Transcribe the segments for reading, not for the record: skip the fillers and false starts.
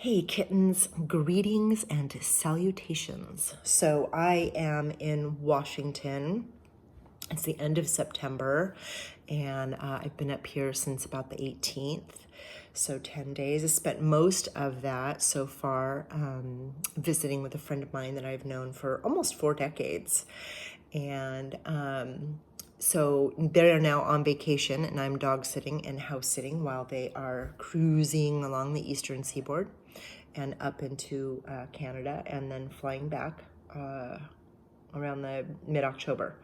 Hey kittens, greetings and salutations. So I am in Washington. It's the end of September and I've been up here since about the 18th. So 10 days. I spent most of that so far visiting with a friend of mine that I've known for almost 4 decades. And so they're now on vacation and I'm dog sitting and house sitting while they are cruising along the eastern seaboard and up into Canada and then flying back around the mid-October.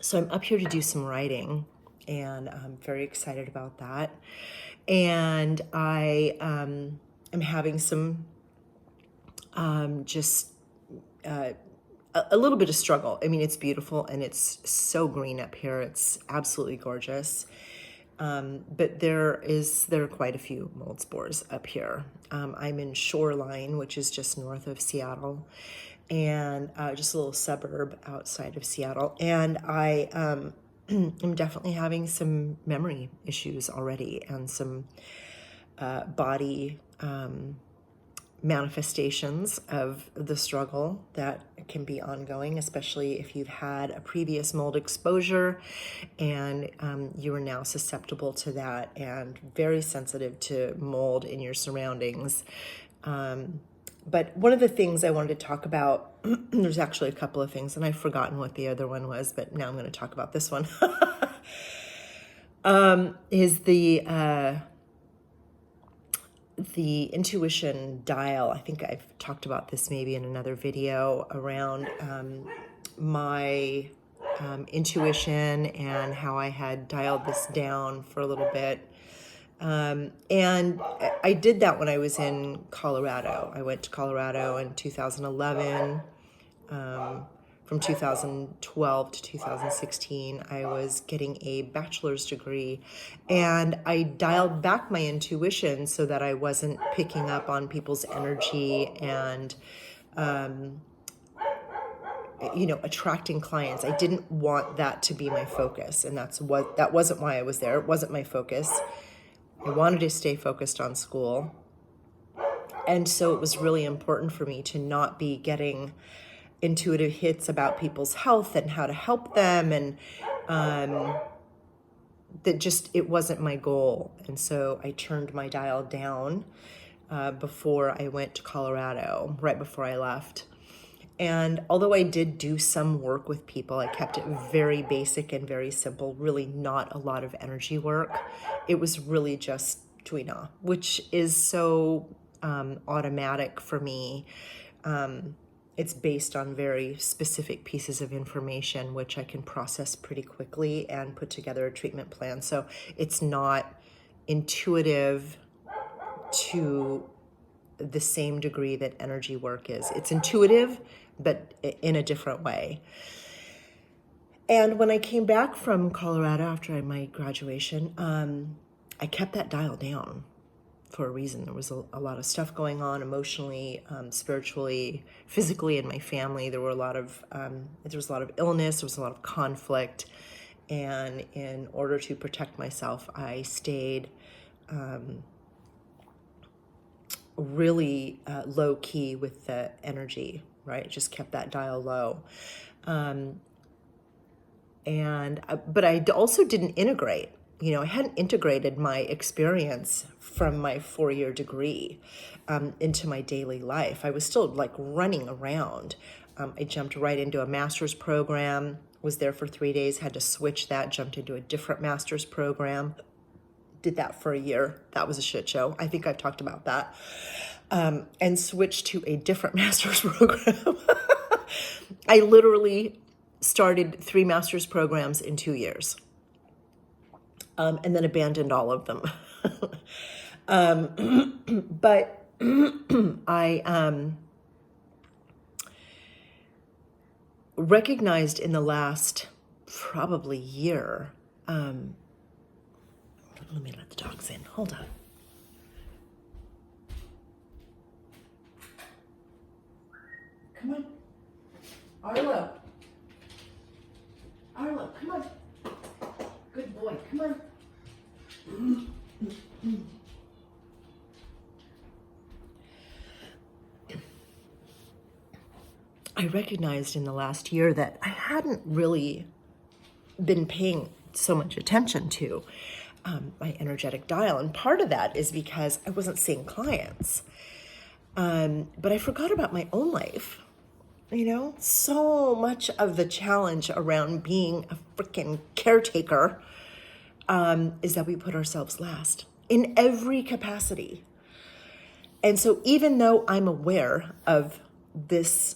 So I'm up here to do some writing and I'm very excited about that. And I am having some a little bit of struggle. I mean, it's beautiful and it's so green up here. It's absolutely gorgeous. But there are quite a few mold spores up here. I'm in Shoreline, which is just north of Seattle, and just a little suburb outside of Seattle. And I am definitely having some memory issues already and some body manifestations of the struggle that can be ongoing, especially if you've had a previous mold exposure and you are now susceptible to that and very sensitive to mold in your surroundings. But one of the things I wanted to talk about, there's actually a couple of things and I've forgotten what the other one was, but now I'm going to talk about this one, is the intuition dial. I think I've talked about this maybe in another video around my intuition and how I had dialed this down for a little bit. And I did that when I was in Colorado. I went to Colorado in 2011. From 2012 to 2016, I was getting a bachelor's degree, and I dialed back my intuition so that I wasn't picking up on people's energy and, attracting clients. I didn't want that to be my focus, and that wasn't why I was there. It wasn't my focus. I wanted to stay focused on school, and so it was really important for me to not be getting intuitive hits about people's health and how to help them, and it wasn't my goal. And so I turned my dial down before I went to Colorado, right before I left. And although I did do some work with people, I kept it very basic and very simple, really not a lot of energy work. It was really just Tuina, which is so automatic for me. It's based on very specific pieces of information, which I can process pretty quickly and put together a treatment plan. So it's not intuitive to the same degree that energy work is. It's intuitive, but in a different way. And when I came back from Colorado after my graduation, I kept that dial down for a reason. There was a lot of stuff going on emotionally, spiritually, physically in my family. There was a lot of illness, there was a lot of conflict. And in order to protect myself, I stayed really low key with the energy, right? Just kept that dial low. But I also didn't integrate. I hadn't integrated my experience from my 4-year degree into my daily life. I was still like running around. I jumped right into a master's program, was there for 3 days, had to switch that, jumped into a different master's program, did that for a year. That was a shit show. I think I've talked about that. And switched to a different master's program. I literally started 3 master's programs in 2 years. And then abandoned all of them. But I recognized in the last probably year, let me let the dogs in, hold on. Come on. Arlo, come on. Good boy, come on. I recognized in the last year that I hadn't really been paying so much attention to my energetic dial. And part of that is because I wasn't seeing clients. But I forgot about my own life. You know, so much of the challenge around being a freaking caretaker is that we put ourselves last in every capacity. And so even though I'm aware of this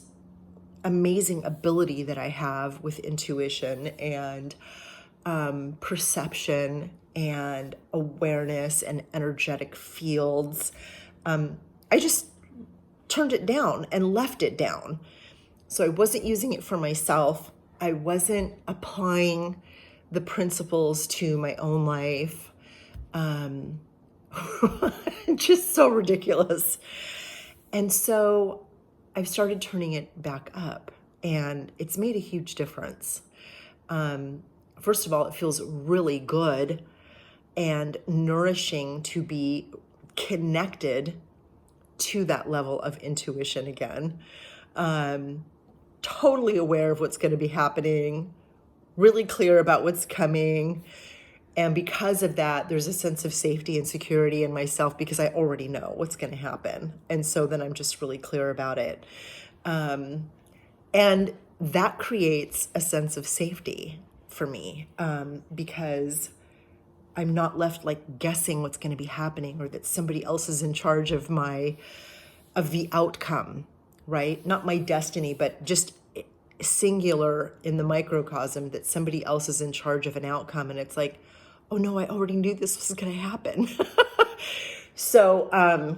amazing ability that I have with intuition and perception and awareness and energetic fields, I just turned it down and left it down. So I wasn't using it for myself. I wasn't applying the principles to my own life. Just so ridiculous. And so I've started turning it back up, and it's made a huge difference. First of all, it feels really good and nourishing to be connected to that level of intuition again. Totally aware of what's going to be happening, really clear about what's coming. And because of that, there's a sense of safety and security in myself because I already know what's going to happen. And so then I'm just really clear about it. And that creates a sense of safety for me because I'm not left like guessing what's going to be happening or that somebody else is in charge of the outcome, right? Not my destiny, but just singular in the microcosm that somebody else is in charge of an outcome. And it's like, oh no, I already knew this was going to happen. So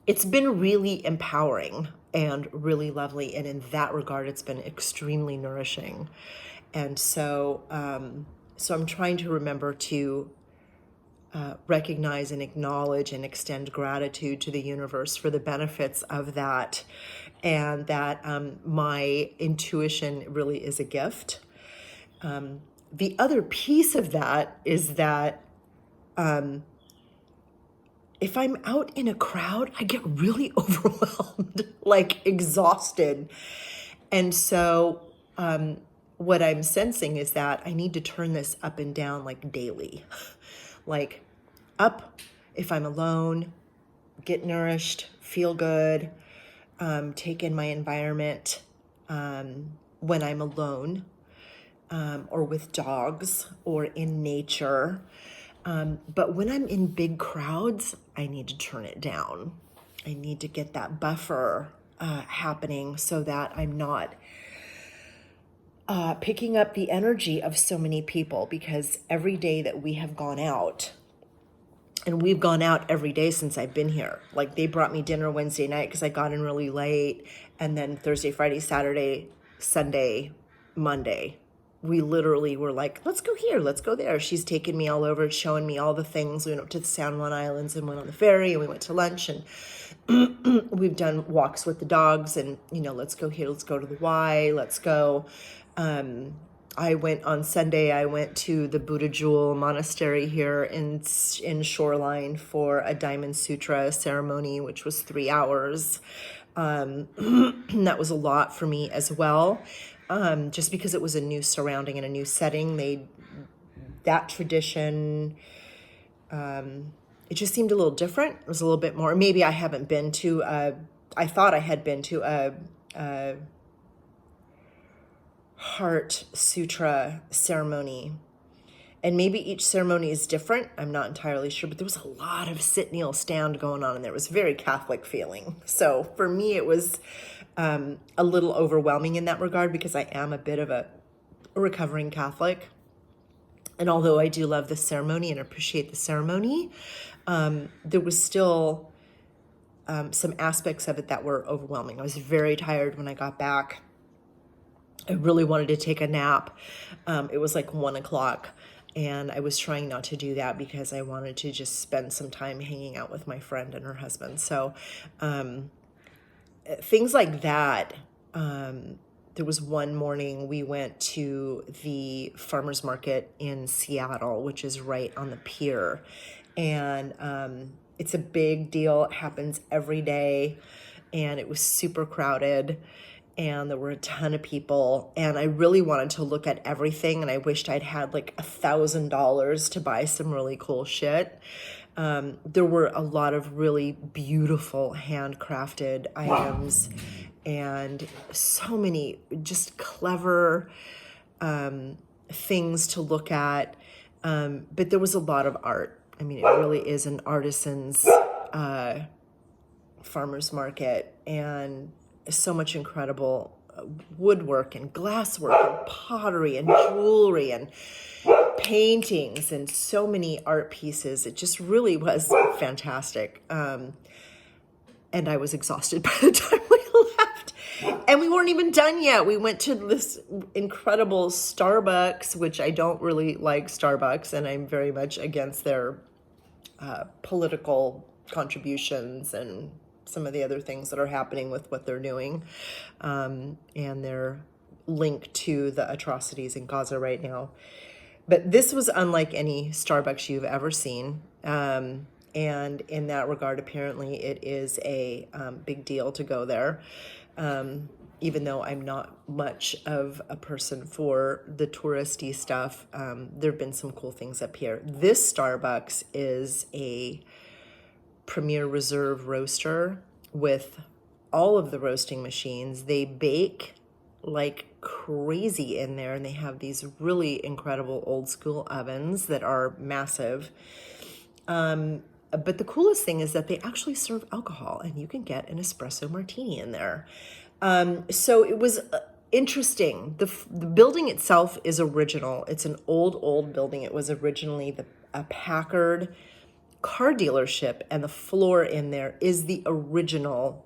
it's been really empowering and really lovely. And in that regard, it's been extremely nourishing. And so I'm trying to remember to recognize and acknowledge and extend gratitude to the universe for the benefits of that, and that my intuition really is a gift. The other piece of that is that if I'm out in a crowd, I get really overwhelmed, like exhausted. And so what I'm sensing is that I need to turn this up and down like daily. Like up if I'm alone, get nourished, feel good, take in my environment when I'm alone or with dogs or in nature. But when I'm in big crowds, I need to turn it down. I need to get that buffer happening so that I'm not picking up the energy of so many people, because every day that we have gone out, and we've gone out every day since I've been here. Like they brought me dinner Wednesday night because I got in really late. And then Thursday, Friday, Saturday, Sunday, Monday, we literally were like, let's go here, let's go there. She's taken me all over, showing me all the things. We went up to the San Juan Islands and went on the ferry, and we went to lunch, and we've done walks with the dogs, and, you know, let's go here, let's go to the Y, let's go. I went on Sunday, I went to the Buddha Jewel Monastery here in Shoreline for a Diamond Sutra ceremony, which was 3 hours. That was a lot for me as well, just because it was a new surrounding and a new setting. That tradition, it just seemed a little different. It was a little bit more, maybe I haven't been to, I thought I had been to a Heart Sutra ceremony, and maybe each ceremony is different. I'm not entirely sure, but there was a lot of sit, kneel, stand going on, and there was very Catholic feeling. So for me, it was a little overwhelming in that regard, because I am a bit of a recovering Catholic. And although I do love the ceremony and appreciate the ceremony, there was still some aspects of it that were overwhelming. I was very tired when I got back. I really wanted to take a nap. It was like 1 o'clock, and I was trying not to do that because I wanted to just spend some time hanging out with my friend and her husband. So things like that. There was one morning we went to the farmer's market in Seattle, which is right on the pier. And it's a big deal. It happens every day. and it was super crowded, and there were a ton of people, and I really wanted to look at everything, and I wished I'd had like $1,000 to buy some really cool shit. There were a lot of really beautiful handcrafted items and so many just clever things to look at. But there was a lot of art. I mean, it really is an artisan's farmer's market, and so much incredible woodwork and glasswork and pottery and jewelry and paintings and so many art pieces. It just really was fantastic. And I was exhausted by the time we left. And we weren't even done yet. We went to this incredible Starbucks, which I don't really like Starbucks, and I'm very much against their political contributions and some of the other things that are happening with what they're doing, and their link to the atrocities in Gaza right now. But this was unlike any Starbucks you've ever seen. And in that regard, apparently it is a big deal to go there. Even though I'm not much of a person for the touristy stuff, there have been some cool things up here. This Starbucks is a Premier Reserve roaster with all of the roasting machines. They bake like crazy in there, and they have these really incredible old school ovens that are massive. But the coolest thing is that they actually serve alcohol, and you can get an espresso martini in there. So it was interesting. The building itself is original. It's an old building. It was originally a Packard car dealership, and the floor in there is the original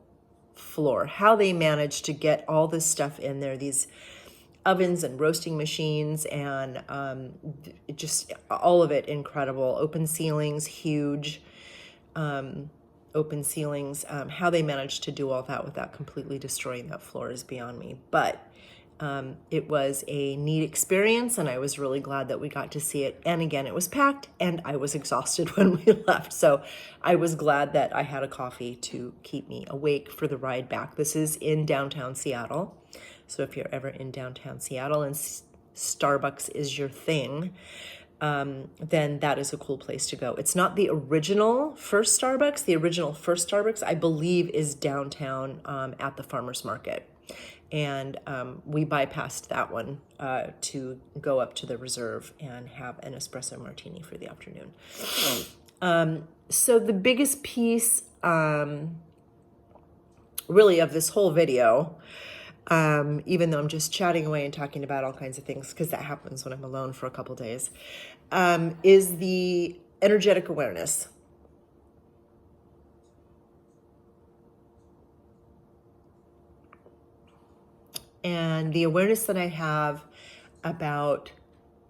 floor. How they managed to get all this stuff in there, these ovens and roasting machines, and just all of it incredible. Open ceilings, huge open ceilings. How they managed to do all that without completely destroying that floor is beyond me. But it was a neat experience, and I was really glad that we got to see it. And again, it was packed, and I was exhausted when we left. So I was glad that I had a coffee to keep me awake for the ride back. This is in downtown Seattle. So if you're ever in downtown Seattle and Starbucks is your thing, then that is a cool place to go. It's not the original first Starbucks. The original first Starbucks, I believe, is downtown at the farmer's market. And we bypassed that one to go up to the Reserve and have an espresso martini for the afternoon. So the biggest piece really of this whole video, even though I'm just chatting away and talking about all kinds of things, because that happens when I'm alone for a couple days, is the energetic awareness. And the awareness that I have about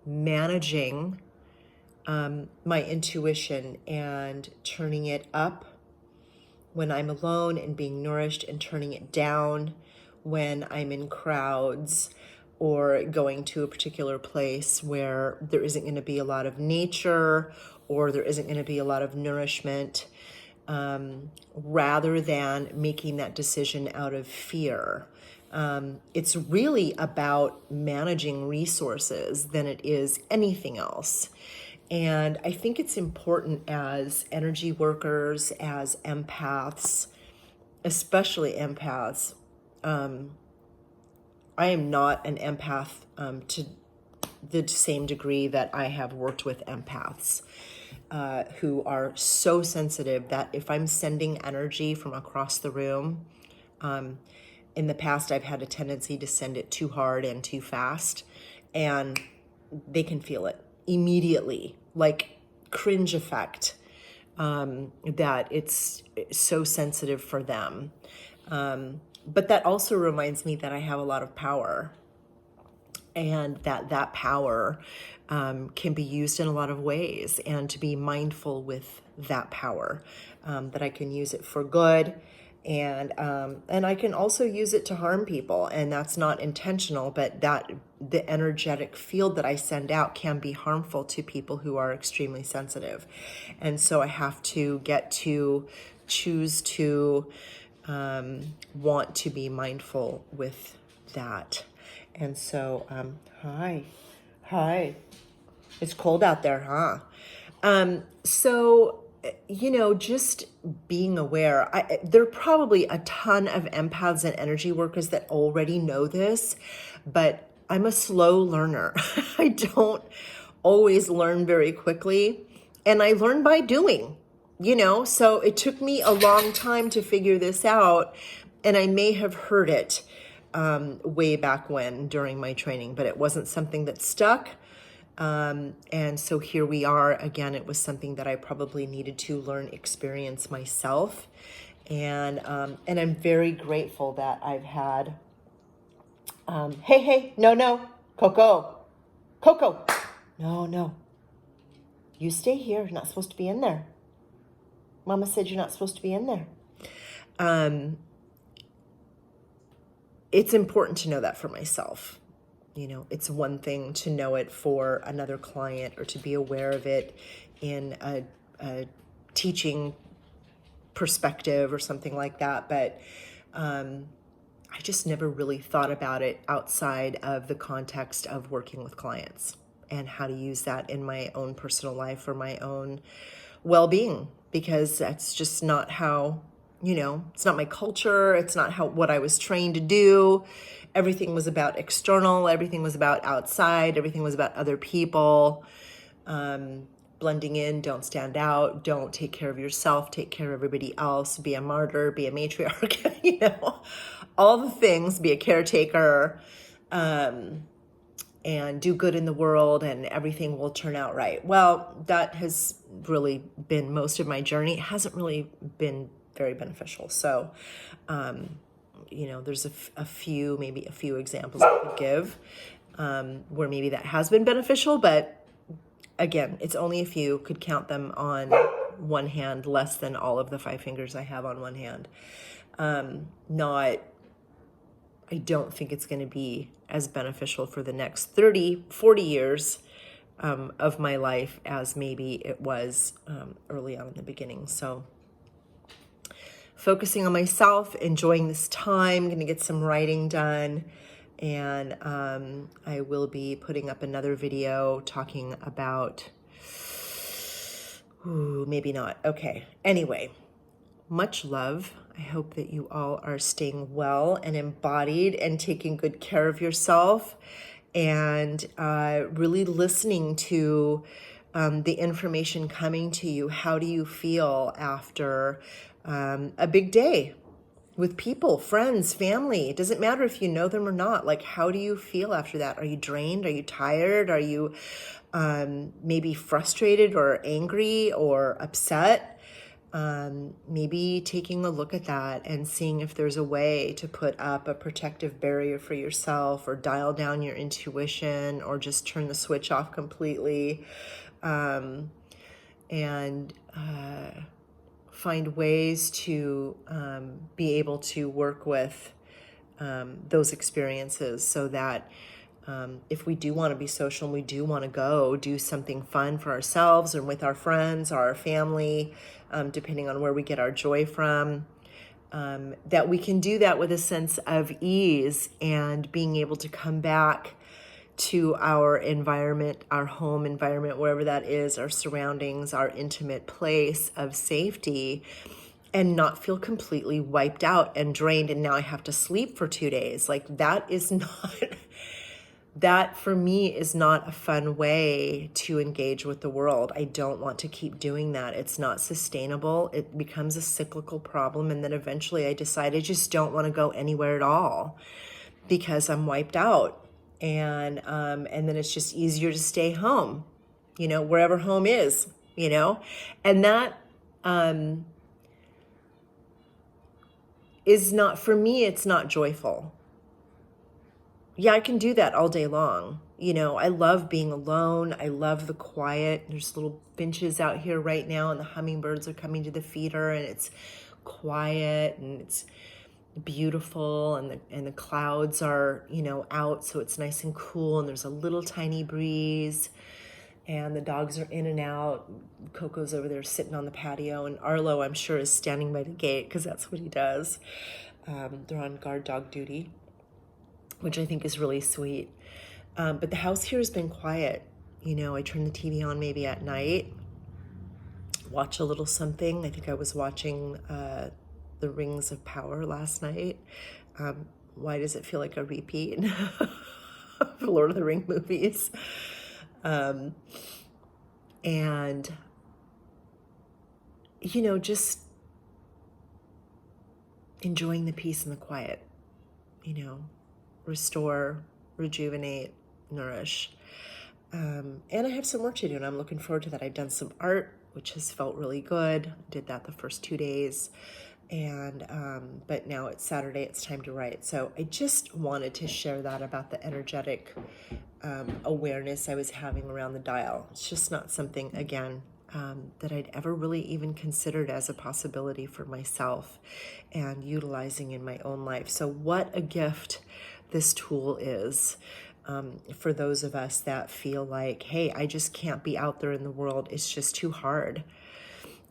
managing my intuition and turning it up when I'm alone and being nourished, and turning it down when I'm in crowds or going to a particular place where there isn't going to be a lot of nature or there isn't going to be a lot of nourishment, rather than making that decision out of fear. It's really about managing resources than it is anything else. And I think it's important as energy workers, as empaths, especially empaths. I am not an empath to the same degree that I have worked with empaths who are so sensitive that if I'm sending energy from across the room, in the past, I've had a tendency to send it too hard and too fast, and they can feel it immediately, like cringe effect, that it's so sensitive for them. But that also reminds me that I have a lot of power, and that power can be used in a lot of ways, and to be mindful with that power, that I can use it for good. And I can also use it to harm people, and that's not intentional, but that the energetic field that I send out can be harmful to people who are extremely sensitive. And so I have to get to choose to want to be mindful with that. And so, hi, it's cold out there, huh? So, just being aware. There are probably a ton of empaths and energy workers that already know this, but I'm a slow learner. I don't always learn very quickly, and I learn by doing, so it took me a long time to figure this out, and I may have heard it way back when during my training, but it wasn't something that stuck. And so here we are again. It was something that I probably needed to learn, experience myself. And I'm very grateful that I've had, hey, no, Coco, no, you stay here. You're not supposed to be in there. Mama said you're not supposed to be in there. It's important to know that for myself. It's one thing to know it for another client or to be aware of it in a teaching perspective or something like that. But I just never really thought about it outside of the context of working with clients and how to use that in my own personal life for my own well-being, because that's just not how, it's not my culture. It's not what I was trained to do. Everything was about external. Everything was about outside. Everything was about other people. Blending in, don't stand out, don't take care of yourself, take care of everybody else, be a martyr, be a matriarch, all the things, be a caretaker, and do good in the world and everything will turn out right. Well, that has really been most of my journey. It hasn't really been very beneficial. So, there's a few examples I could give where maybe that has been beneficial, but again, it's only a few. Could count them on one hand, less than all of the 5 fingers I have on one hand. I don't think it's going to be as beneficial for the next 30, 40 years of my life as maybe it was early on in the beginning. So focusing on myself, enjoying this time, going to get some writing done. And I will be putting up another video talking about, maybe not. Okay. Anyway, much love. I hope that you all are staying well and embodied and taking good care of yourself and really listening to the information coming to you. How do you feel after a big day with people, friends, family? It doesn't matter if you know them or not. Like, how do you feel after that? Are you drained? Are you tired? Are you maybe frustrated or angry or upset? Maybe taking a look at that and seeing if there's a way to put up a protective barrier for yourself or dial down your intuition or just turn the switch off completely, and find ways to be able to work with those experiences so that if we do want to be social and we do want to go do something fun for ourselves and with our friends or our family, depending on where we get our joy from, that we can do that with a sense of ease and being able to come back to our environment, our home environment, wherever that is, our surroundings, our intimate place of safety, and not feel completely wiped out and drained. And now I have to sleep for 2 days. Like, that is not, that for me is not a fun way to engage with the world. I don't want to keep doing that. It's not sustainable. It becomes a cyclical problem. And then eventually I decide I just don't want to go anywhere at all because I'm wiped out. And then it's just easier to stay home, wherever home is, and that is not, for me, it's not joyful. Yeah, I can do that all day long. I love being alone. I love the quiet. There's little finches out here right now and the hummingbirds are coming to the feeder and it's quiet and it's beautiful and the clouds are, out, so it's nice and cool and there's a little tiny breeze and the dogs are in and out. Coco's over there sitting on the patio, and Arlo, I'm sure, is standing by the gate because that's what he does. They're on guard dog duty, which I think is really sweet. But the house here has been quiet. I turn the TV on maybe at night, watch a little something. I think I was watching The Rings of Power last night. Why does it feel like a repeat of Lord of the Ring movies? And, just enjoying the peace and the quiet, restore, rejuvenate, nourish. And I have some work to do, and I'm looking forward to that. I've done some art, which has felt really good. Did that the first 2 days. And but now it's Saturday, it's time to write. So I just wanted to share that about the energetic awareness I was having around the dial. It's just not something, again, that I'd ever really even considered as a possibility for myself and utilizing in my own life. So what a gift this tool is. For those of us that feel like, hey, I just can't be out there in the world. It's just too hard.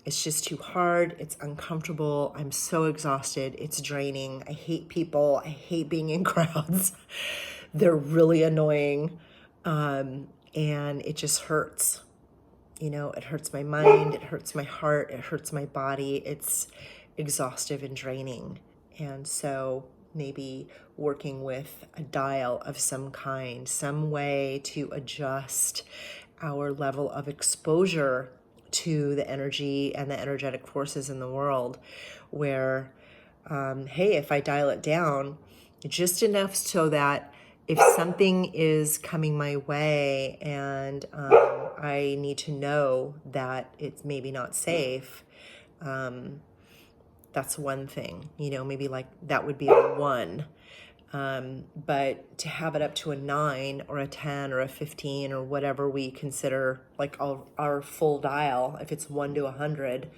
It's just too hard. It's uncomfortable. I'm so exhausted. It's draining. I hate people. I hate being in crowds. They're really annoying. And it just hurts. It hurts my mind. It hurts my heart. It hurts my body. It's exhaustive and draining. And so maybe working with a dial of some kind, some way to adjust our level of exposure to the energy and the energetic forces in the world, where, hey, if I dial it down just enough so that if something is coming my way and I need to know that it's maybe not safe, that's one thing, maybe like that would be a 1. But to have it up to a 9 or a 10 or a 15 or whatever we consider like our full dial, if it's 1 to 100,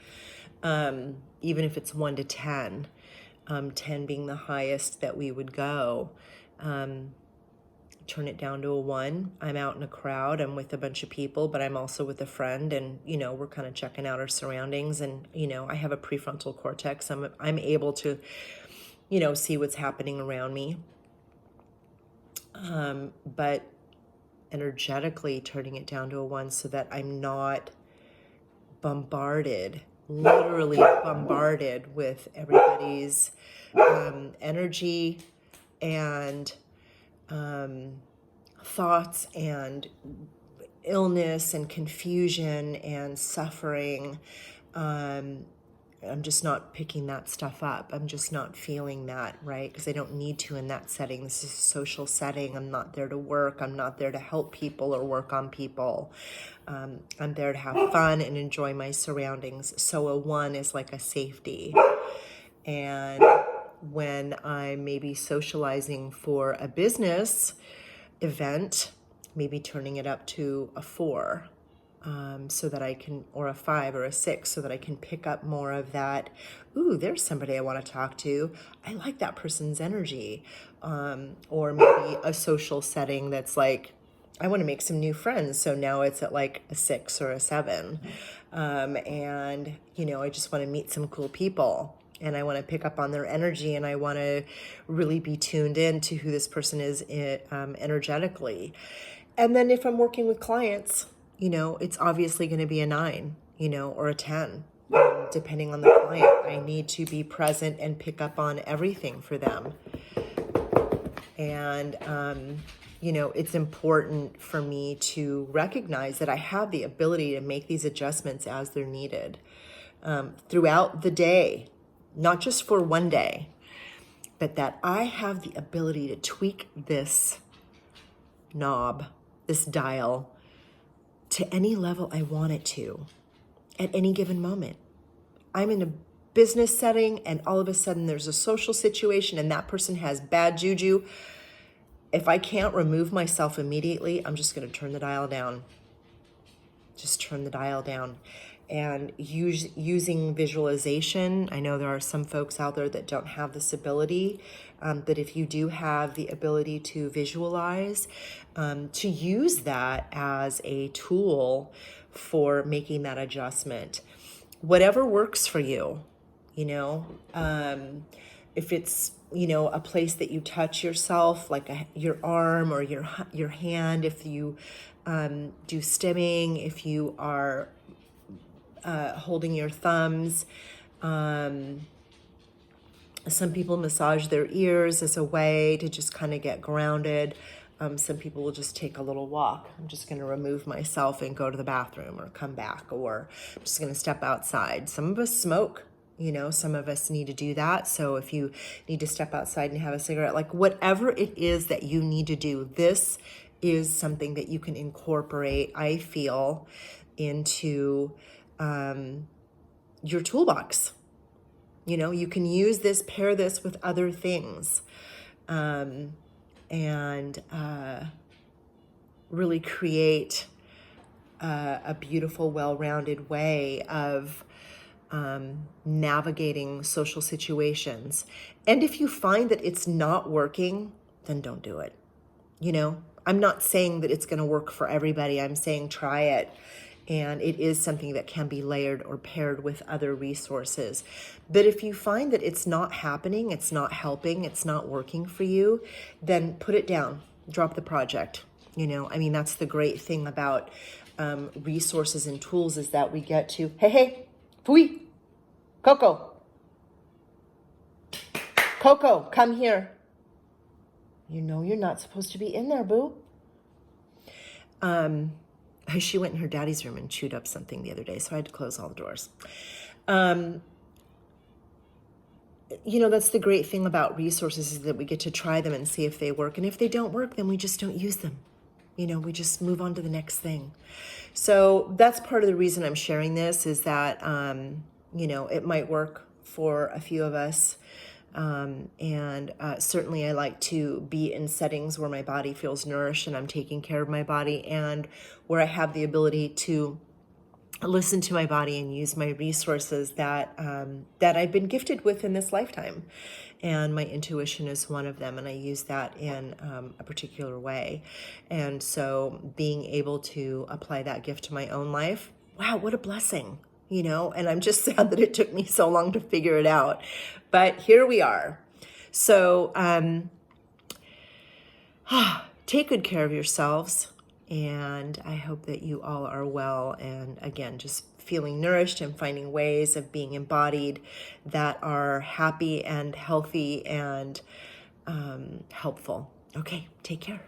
even if it's 1 to 10, 10 being the highest that we would go, turn it down to a 1. I'm out in a crowd. I'm with a bunch of people, but I'm also with a friend, and we're kind of checking out our surroundings. And I have a prefrontal cortex. I'm able to see what's happening around me. But energetically turning it down to a 1 so that I'm not literally bombarded with everybody's energy and thoughts and illness and confusion and suffering. I'm just not picking that stuff up. I'm just not feeling that, right? Because I don't need to in that setting. This is a social setting. I'm not there to work. I'm not there to help people or work on people. I'm there to have fun and enjoy my surroundings. So a 1 is like a safety. And when I'm maybe socializing for a business event, maybe turning it up to a 4. So that I can, or a 5 or a 6, so that I can pick up more of that. Ooh, there's somebody I want to talk to. I like that person's energy. Or maybe a social setting that's like, I want to make some new friends. So now it's at like a 6 or a 7. And, I just want to meet some cool people. And I want to pick up on their energy, and I want to really be tuned in to who this person is energetically. And then if I'm working with clients, it's obviously going to be a 9, or a 10, depending on the client. I need to be present and pick up on everything for them. And, it's important for me to recognize that I have the ability to make these adjustments as they're needed throughout the day, not just for one day, but that I have the ability to tweak this knob, this dial, to any level I want it to at any given moment. I'm in a business setting and all of a sudden there's a social situation and that person has bad juju. If I can't remove myself immediately, I'm just going to turn the dial down. Just turn the dial down. and using visualization. I know there are some folks out there that don't have this ability, but if you do have the ability to visualize, to use that as a tool for making that adjustment. Whatever works for you, you know, if it's, you know, a place that you touch yourself, like your arm or your hand, if you do stimming, if you are holding your thumbs. Some people massage their ears as a way to just kind of get grounded. Some people will just take a little walk. I'm just going to remove myself and go to the bathroom or come back, or I'm just going to step outside. Some of us smoke, you know, some of us need to do that. So if you need to step outside and have a cigarette, like whatever it is that you need to do, this is something that you can incorporate, I feel, into your toolbox. You know, you can use this, pair this with other things, and really create a beautiful, well-rounded way of navigating social situations. And if you find that it's not working, then don't do it. You know, I'm not saying that it's going to work for everybody. I'm saying try it. And it is something that can be layered or paired with other resources. But if you find that it's not happening, it's not helping, it's not working for you, then put it down, drop the project. You know, I mean, that's the great thing about resources and tools, is that we get to, hey, Fui, Coco, come here. You know you're not supposed to be in there, boo. She went in her daddy's room and chewed up something the other day, so I had to close all the doors. You know, that's the great thing about resources, is that we get to try them and see if they work. And if they don't work, then we just don't use them. You know, we just move on to the next thing. So that's part of the reason I'm sharing this, is that, you know, it might work for a few of us. And certainly I like to be in settings where my body feels nourished and I'm taking care of my body, and where I have the ability to listen to my body and use my resources that that I've been gifted with in this lifetime. And my intuition is one of them, and I use that in a particular way. And so being able to apply that gift to my own life, wow, what a blessing. You know, and I'm just sad that it took me so long to figure it out. But here we are. So take good care of yourselves. And I hope that you all are well. And again, just feeling nourished and finding ways of being embodied that are happy and healthy and helpful. Okay, take care.